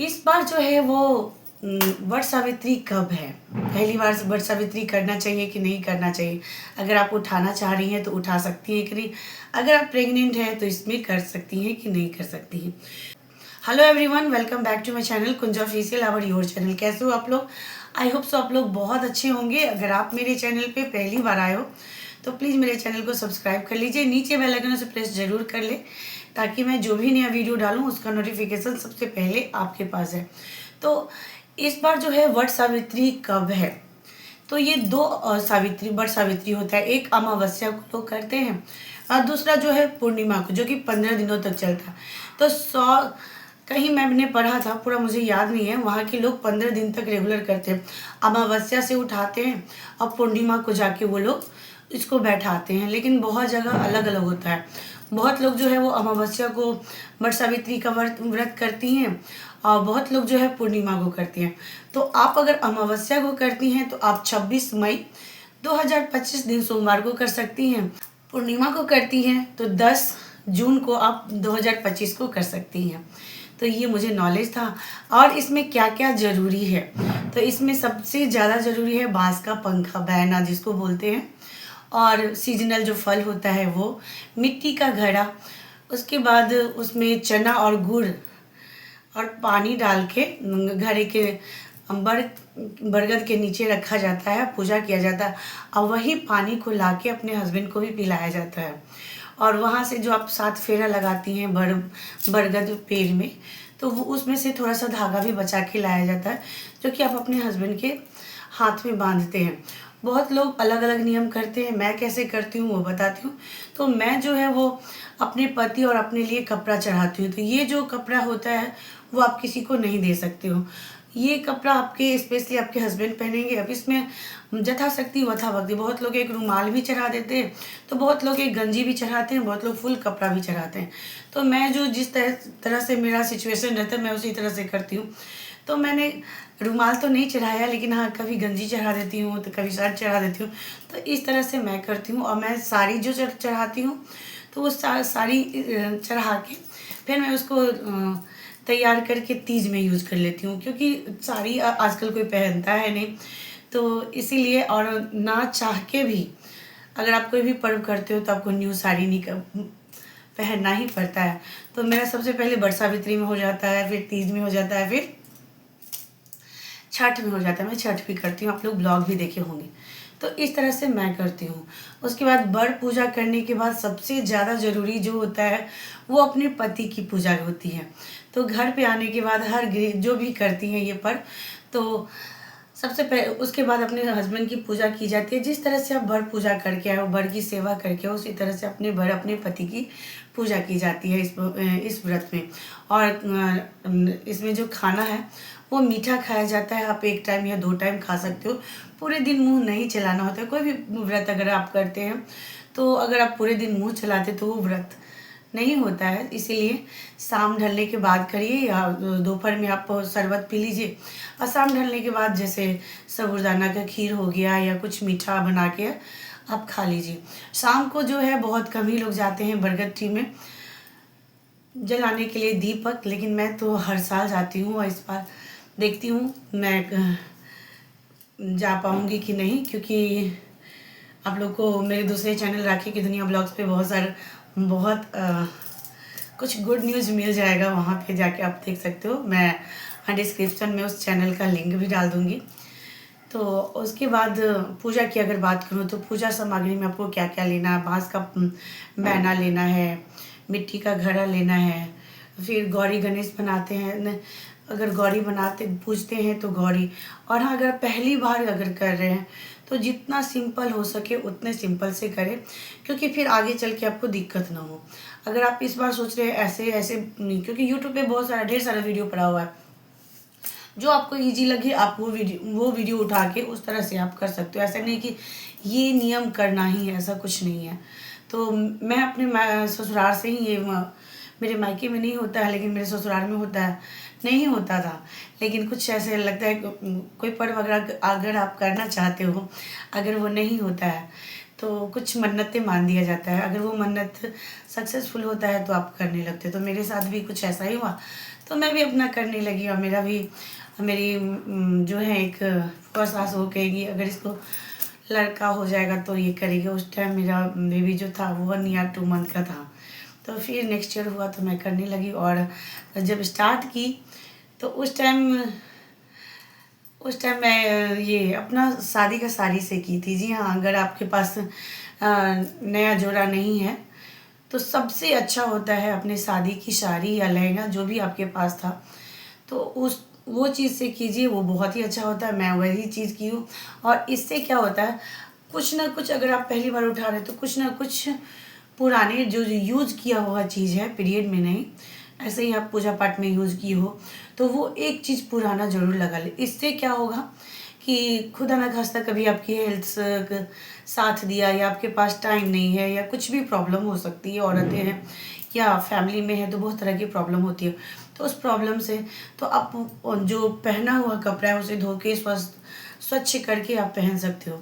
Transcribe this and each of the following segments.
इस बार जो है वो वट सावित्री कब है, पहली बार वट सावित्री करना चाहिए कि नहीं करना चाहिए। अगर आप उठाना चाह रही हैं तो उठा सकती हैं कि नहीं, अगर आप प्रेग्नेंट हैं तो इसमें कर सकती हैं कि नहीं कर सकती हैं। Hello everyone, welcome back to my channel Kunja official, our your channel. कैसे हो आप लोग? आई होप सो आप लोग बहुत अच्छे होंगे। अगर आप मेरे चैनल पे पहली बार आए हो तो प्लीज़ मेरे चैनल को सब्सक्राइब कर लीजिए, नीचे बेल आइकन से प्रेस जरूर कर ले ताकि मैं जो भी नया वीडियो डालूँ उसका नोटिफिकेशन सबसे पहले आपके पास है। तो इस बार जो है वट सावित्री कब है, तो ये दो वट सावित्री होता है। एक अमावस्या को लोग करते हैं और दूसरा जो है पूर्णिमा को, जो कि 15 दिनों तक चलता है। तो कहीं मैंने पढ़ा था, पूरा मुझे याद नहीं है, वहाँ के लोग 15 दिन तक रेगुलर करते हैं। अमावस्या से उठाते हैं और पूर्णिमा को जाके वो लोग इसको बैठाते हैं, लेकिन बहुत जगह अलग अलग होता है। बहुत लोग जो है वो अमावस्या को वट सावित्री का व्रत करती हैं और बहुत लोग जो है पूर्णिमा को करती हैं। तो आप अगर अमावस्या को करती हैं तो आप 26 मई 2025 दिन सोमवार को कर सकती हैं। पूर्णिमा को करती हैं तो 10 जून को आप 2025 को कर सकती हैं। तो ये मुझे नॉलेज था। और इसमें क्या क्या ज़रूरी है, तो इसमें सबसे ज़्यादा ज़रूरी है बांस का पंखा, बैना जिसको बोलते हैं, और सीजनल जो फल होता है वो, मिट्टी का घड़ा, उसके बाद उसमें चना और गुड़ और पानी डाल के घड़े के बरगद के नीचे रखा जाता है, पूजा किया जाता है और वही पानी को लाके अपने हस्बैंड को भी पिलाया जाता है। और वहाँ से जो आप 7 फेरा लगाती हैं बरगद पेड़ में, तो वो उसमें से थोड़ा सा धागा भी बचा के लाया जाता है, जो कि आप अपने हस्बैंड के हाथ में बांधते हैं। बहुत लोग अलग अलग नियम करते हैं, मैं कैसे करती हूँ वो बताती हूँ। तो मैं जो है वो अपने पति और अपने लिए कपड़ा चढ़ाती हूँ। तो ये जो कपड़ा होता है वो आप किसी को नहीं दे सकते हो। ये कपड़ा आपके स्पेशली आपके हस्बैंड पहनेंगे। अब इसमें यथाशक्ति वथा भक्ति, बहुत लोग एक रुमाल भी चढ़ा देते हैं, तो बहुत लोग एक गंजी भी चढ़ाते हैं, बहुत लोग फुल कपड़ा भी चढ़ाते हैं। तो मैं जो जिस तरह से मेरा सिचुएशन रहता है मैं उसी तरह से करती हूँ। तो मैंने रुमाल तो नहीं चढ़ाया, लेकिन हाँ कभी गंजी चढ़ा देती हूँ तो कभी शर्ट चढ़ा देती हूँ। तो इस तरह से मैं करती हूँ। और मैं साड़ी जो चढ़ाती हूँ तो वो साड़ी चढ़ा के फिर मैं उसको तैयार करके तीज में यूज़ कर लेती हूँ, क्योंकि साड़ी आजकल कोई पहनता है नहीं, तो इसीलिए। और ना चाह के भी अगर आप कोई भी पर्व करते हो तो आपको न्यू साड़ी नहीं पहनना ही पड़ता है। तो मेरा सबसे पहले वट सावित्री में हो जाता है, फिर तीज में हो जाता है, फिर छठ में हो जाता है। मैं छठ भी करती हूँ, आप लोग ब्लॉग भी देखे होंगे। तो इस तरह से मैं करती हूँ। उसके बाद बड़ पूजा करने के बाद सबसे ज़्यादा ज़रूरी जो होता है वो अपने पति की पूजा होती है। तो घर पे आने के बाद हर गृह जो भी करती हैं ये पर्व, तो सबसे पहले उसके बाद अपने हस्बैंड की पूजा की जाती है। जिस तरह से आप बड़ पूजा करके आए हो, बड़ की सेवा करके हो, उसी तरह से अपने पति की पूजा की जाती है इस व्रत में। और इसमें जो खाना है वो मीठा खाया जाता है। आप 1 टाइम या 2 टाइम खा सकते हो। पूरे दिन मुंह नहीं चलाना होता है। कोई भी व्रत अगर आप करते हैं तो अगर आप पूरे दिन मुंह चलाते तो वो व्रत नहीं होता है। इसीलिए शाम ढलने के बाद करिए, या दोपहर में आप शरबत पी लीजिए, और शाम ढलने के बाद जैसे साबूदाना का खीर हो गया या कुछ मीठा बना के आप खा लीजिए। शाम को जो है बहुत कम ही लोग जाते हैं बरगद ट्री में जलाने के लिए दीपक, लेकिन मैं तो हर साल जाती हूँ। और इस बार देखती हूँ मैं जा पाऊँगी कि नहीं, क्योंकि आप लोग को मेरे दूसरे चैनल राखी की दुनिया ब्लॉग्स पे बहुत कुछ गुड न्यूज़ मिल जाएगा। वहाँ पे जाके आप देख सकते हो। मैं डिस्क्रिप्शन में उस चैनल का लिंक भी डाल दूँगी। तो उसके बाद पूजा की अगर बात करूँ तो पूजा सामग्री में आपको क्या क्या लेना है, बांस का बैना लेना है, मिट्टी का घड़ा लेना है, फिर गौरी गणेश बनाते हैं। अगर गौरी बनाते पूजते हैं तो गौरी। और हाँ, अगर पहली बार अगर कर रहे हैं तो जितना सिंपल हो सके उतने सिंपल से करें, क्योंकि फिर आगे चल के आपको दिक्कत ना हो। अगर आप इस बार सोच रहे हैं ऐसे ऐसे, क्योंकि यूट्यूब पे बहुत सारा ढेर सारा वीडियो पड़ा हुआ है, जो आपको इजी लगे आप वो वीडियो उठा के उस तरह से आप कर सकते हो। ऐसा नहीं कि ये नियम करना ही है, ऐसा कुछ नहीं है। तो मैं अपने ससुराल से ही ये मेरे मायके में नहीं होता है, लेकिन मेरे ससुराल में होता है। नहीं होता था, लेकिन कुछ ऐसे लगता है कोई पर्व अगर आप करना चाहते हो, अगर वो नहीं होता है तो कुछ मन्नतें मान दिया जाता है। अगर वो मन्नत सक्सेसफुल होता है तो आप करने लगते हो। तो मेरे साथ भी कुछ ऐसा ही हुआ। तो मैं भी अपना करने लगी और मेरी जो है एक फुआ सास वो कहेगी अगर इसको लड़का हो जाएगा तो ये करेगी। उस टाइम मेरा बेबी जो था वो 1 ईयर 2 मंथ का था। तो फिर नेक्स्ट ईयर हुआ तो मैं करने लगी, और जब स्टार्ट की तो उस टाइम मैं ये अपना शादी का साड़ी से की थी। जी हाँ, अगर आपके पास नया जोड़ा नहीं है तो सबसे अच्छा होता है अपने शादी की साड़ी या लहंगा जो भी आपके पास था तो वो चीज़ से कीजिए, वो बहुत ही अच्छा होता है। मैं वही चीज़ की हूँ, और इससे क्या होता है कुछ ना कुछ, अगर आप पहली बार उठा रहे तो कुछ ना कुछ पुराने जो यूज़ किया हुआ चीज़ है, पीरियड में नहीं, ऐसे ही आप पूजा पाठ में यूज़ की हो तो वो एक चीज़ पुराना ज़रूर लगा ले। इससे क्या होगा कि खुदा ना खास्ता कभी आपकी हेल्थ साथ दिया या आपके पास टाइम नहीं है या कुछ भी प्रॉब्लम हो सकती है, औरतें हैं या फैमिली में है तो बहुत तरह की प्रॉब्लम होती है, तो उस प्रॉब्लम से तो आप जो पहना हुआ कपड़ा है उसे धो के स्वच्छ करके आप पहन सकते हो।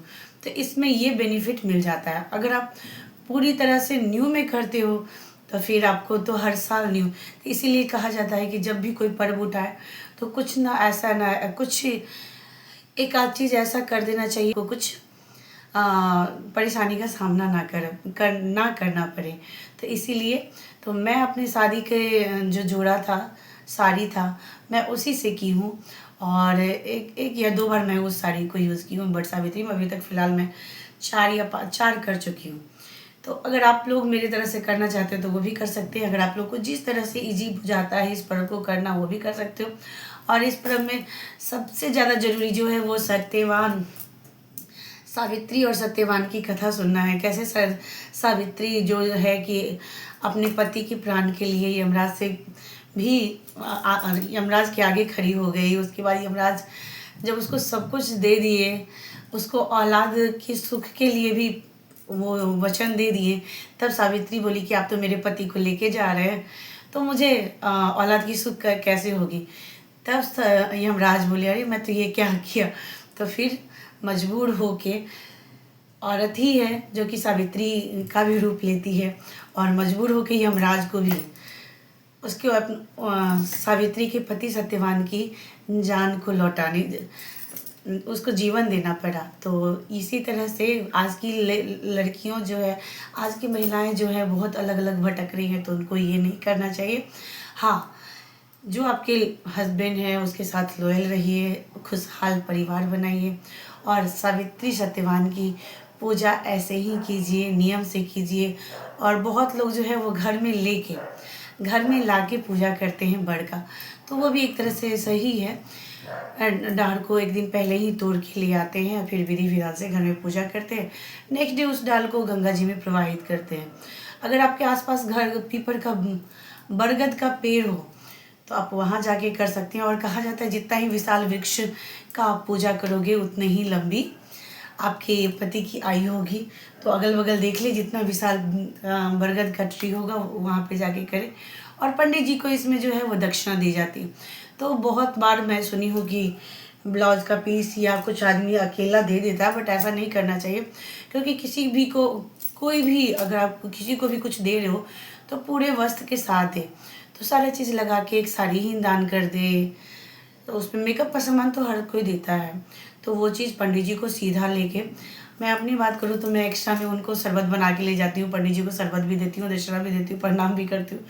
तो इसमें ये बेनिफिट मिल जाता है। अगर आप पूरी तरह से न्यू में करते हो तो फिर आपको तो हर साल न्यू, तो इसीलिए कहा जाता है कि जब भी कोई पर्व उठाए तो कुछ ना ऐसा ना कुछ एक आध चीज़ ऐसा कर देना चाहिए को कुछ परेशानी का सामना ना करना पड़े। तो इसीलिए तो मैं अपनी शादी के जो जोड़ा था, साड़ी था, मैं उसी से की हूँ, और एक या 2 बार मैं उस साड़ी को यूज़ की हूँ वट सावित्री में। अभी तक फ़िलहाल मैं 4 कर चुकी हूँ। तो अगर आप लोग मेरी तरह से करना चाहते हो तो वो भी कर सकते हैं। अगर आप लोग को जिस तरह से ईजी जाता है इस पर्व को करना वो भी कर सकते हो। और इस पर्व में सबसे ज़्यादा ज़रूरी जो है वो सत्यवान सावित्री और सत्यवान की कथा सुनना है। कैसे सावित्री जो है कि अपने पति के प्राण के लिए यमराज से भी यमराज के आगे खड़ी हो गई। उसके बाद यमराज जब उसको सब कुछ दे दिए, उसको औलाद के सुख के लिए भी वो वचन दे दिए, तब सावित्री बोली कि आप तो मेरे पति को लेके जा रहे हैं तो मुझे औलाद की सुख कैसे होगी। तब यमराज बोले अरे मैं तो ये क्या किया। तो फिर मजबूर होके, औरत ही है जो कि सावित्री का भी रूप लेती है, और मजबूर होके यमराज को भी उसके सावित्री के पति सत्यवान की जान को लौटाने उसको जीवन देना पड़ा। तो इसी तरह से आज की लड़कियों जो है, आज की महिलाएं जो है बहुत अलग अलग भटक रही हैं, तो उनको ये नहीं करना चाहिए। हाँ, जो आपके हस्बैंड है उसके साथ लॉयल रहिए, खुशहाल परिवार बनाइए, और सावित्री सत्यवान की पूजा ऐसे ही कीजिए, नियम से कीजिए। और बहुत लोग जो है वो घर में लाके पूजा करते हैं बड़ का, तो वो भी एक तरह से सही है। डाल को एक दिन पहले ही तोड़ के ले आते हैं, फिर विधि विधान से घर में पूजा करते हैं। नेक्स्ट डे उस डाल को गंगा जी में प्रवाहित करते हैं। अगर आपके आसपास घर पीपल का बरगद का पेड़ हो तो आप वहाँ जाके कर सकते हैं। और कहा जाता है जितना ही विशाल वृक्ष का आप पूजा करोगे उतने ही लंबी आपके पति की आयु होगी। तो अगल बगल देख ले, जितना विशाल बरगद का ट्री होगा वहाँ पे जाके करें। और पंडित जी को इसमें जो है वो दक्षिणा दी जाती है। तो बहुत बार मैं सुनी हूँ कि ब्लाउज का पीस या कुछ आदमी अकेला दे देता है, बट ऐसा नहीं करना चाहिए। क्योंकि किसी भी को कोई भी अगर आप किसी को भी कुछ दे रहे हो तो पूरे वस्त्र के साथ दे। तो सारी चीज़ लगा के एक साड़ी ही दान कर दे, तो उसमें मेकअप का सामान तो हर कोई देता है। तो वो चीज़ पंडित जी को सीधा लेके, मैं अपनी बात करूँ तो मैं एक्स्ट्रा में उनको शरबत बना के ले जाती हूँ। पंडित जी को शरबत भी देती हूँ, दक्षिणा भी देती हूँ, प्रणाम भी करती हूँ,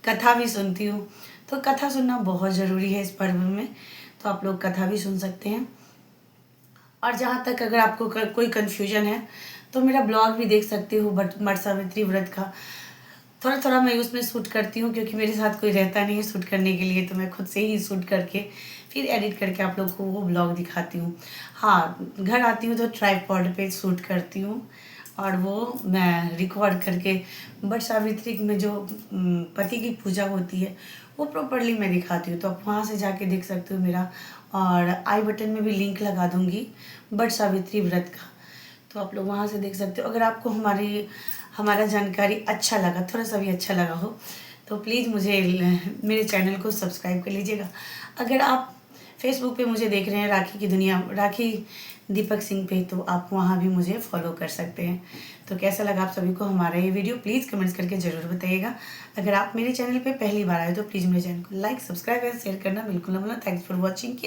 कथा भी सुनती हूँ। तो कथा सुनना बहुत ज़रूरी है इस पर्व में, तो आप लोग कथा भी सुन सकते हैं। और जहाँ तक अगर आपको कोई कन्फ्यूजन है तो मेरा ब्लॉग भी देख सकते हो वट सावित्री व्रत का। थोड़ा थोड़ा मैं उसमें शूट करती हूँ क्योंकि मेरे साथ कोई रहता नहीं है शूट करने के लिए, तो मैं खुद से ही शूट करके फिर एडिट करके आप लोग को वो ब्लॉग दिखाती हूँ। हाँ, घर आती हूँ तो ट्राइपॉड पे शूट करती हूँ और वो मैं रिकॉर्ड करके वट सावित्री में जो पति की पूजा होती है वो प्रॉपरली मैं दिखाती हूँ। तो आप वहाँ से जाके देख सकते हो मेरा, और आई बटन में भी लिंक लगा दूँगी वट सावित्री व्रत का, तो आप लोग वहाँ से देख सकते हो। अगर आपको हमारा जानकारी अच्छा लगा, थोड़ा सा भी अच्छा लगा हो, तो प्लीज़ मेरे चैनल को सब्सक्राइब कर लीजिएगा। अगर आप फेसबुक पे मुझे देख रहे हैं राखी की दुनिया, राखी दीपक सिंह पे, तो आप वहाँ भी मुझे फॉलो कर सकते हैं। तो कैसा लगा आप सभी को हमारा ये वीडियो, प्लीज़ कमेंट्स करके ज़रूर बताइएगा। अगर आप मेरे चैनल पे पहली बार आए तो प्लीज़ मेरे चैनल को लाइक, सब्सक्राइब और शेयर करना बिल्कुल ना भूलना। Thanks for watching.